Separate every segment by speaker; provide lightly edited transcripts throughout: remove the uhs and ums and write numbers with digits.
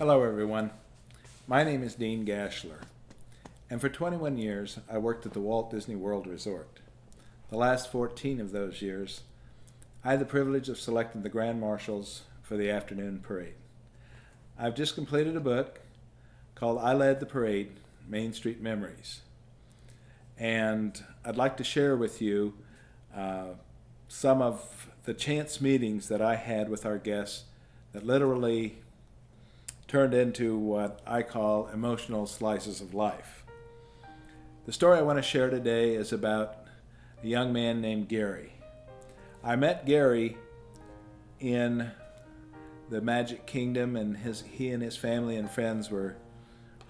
Speaker 1: Hello everyone, my name is Dean Gaschler, and for 21 years I worked at the Walt Disney World Resort. The last 14 of those years, I had the privilege of selecting the Grand Marshals for the afternoon parade. I've just completed a book called I Led the Parade, Main Street Memories, and I'd like to share with you some of the chance meetings that I had with our guests that literally turned into what I call emotional slices of life. The story I want to share today is about a young man named Gary. I met Gary in the Magic Kingdom, and he and his family and friends were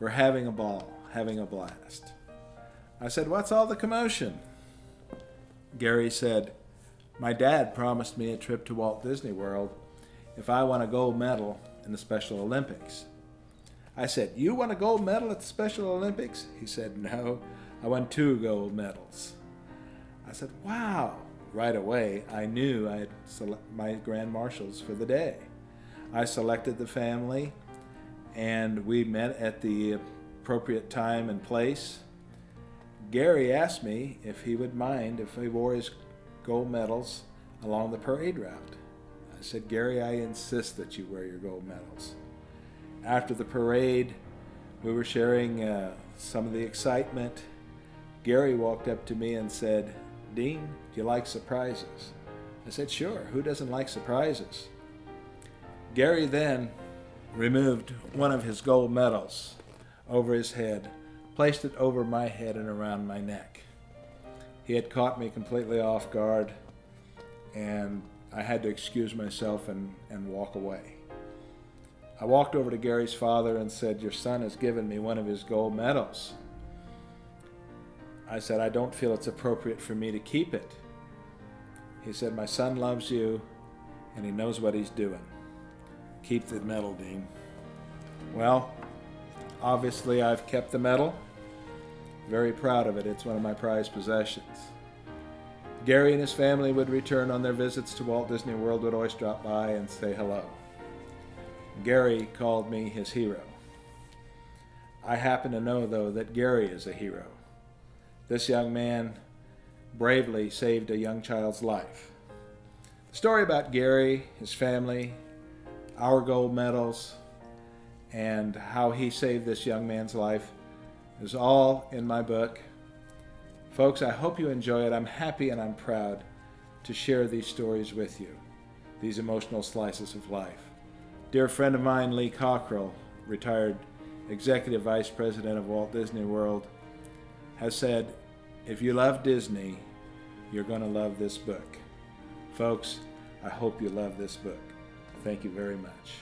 Speaker 1: having a ball, having a blast. I said, "What's all the commotion?" Gary said, "My dad promised me a trip to Walt Disney World if I won a gold medal in the Special Olympics." I said, "You won a gold medal at the Special Olympics?" He said, "No, I won 2 gold medals." I said, "Wow." Right away, I knew I had my Grand Marshals for the day. I selected the family, and we met at the appropriate time and place. Gary asked me if he would mind if he wore his gold medals along the parade route. I said, "Gary, I insist that you wear your gold medals." After the parade, we were sharing some of the excitement. Gary walked up to me and said, "Dean, do you like surprises?" I said, "Sure, who doesn't like surprises?" Gary then removed one of his gold medals over his head, placed it over my head and around my neck. He had caught me completely off guard, and I had to excuse myself and walk away. I walked over to Gary's father and said, "Your son has given me one of his gold medals." I said, "I don't feel it's appropriate for me to keep it." He said, "My son loves you and he knows what he's doing. Keep the medal, Dean." Well, obviously I've kept the medal. Very proud of it. It's one of my prized possessions. Gary and his family would return on their visits to Walt Disney World, would always drop by and say hello. Gary called me his hero. I happen to know, though, that Gary is a hero. This young man bravely saved a young child's life. The story about Gary, his family, our gold medals, and how he saved this young man's life is all in my book. Folks, I hope you enjoy it. I'm happy and I'm proud to share these stories with you, these emotional slices of life. Dear friend of mine, Lee Cockrell, retired Executive Vice President of Walt Disney World, has said, "If you love Disney, you're going to love this book." Folks, I hope you love this book. Thank you very much.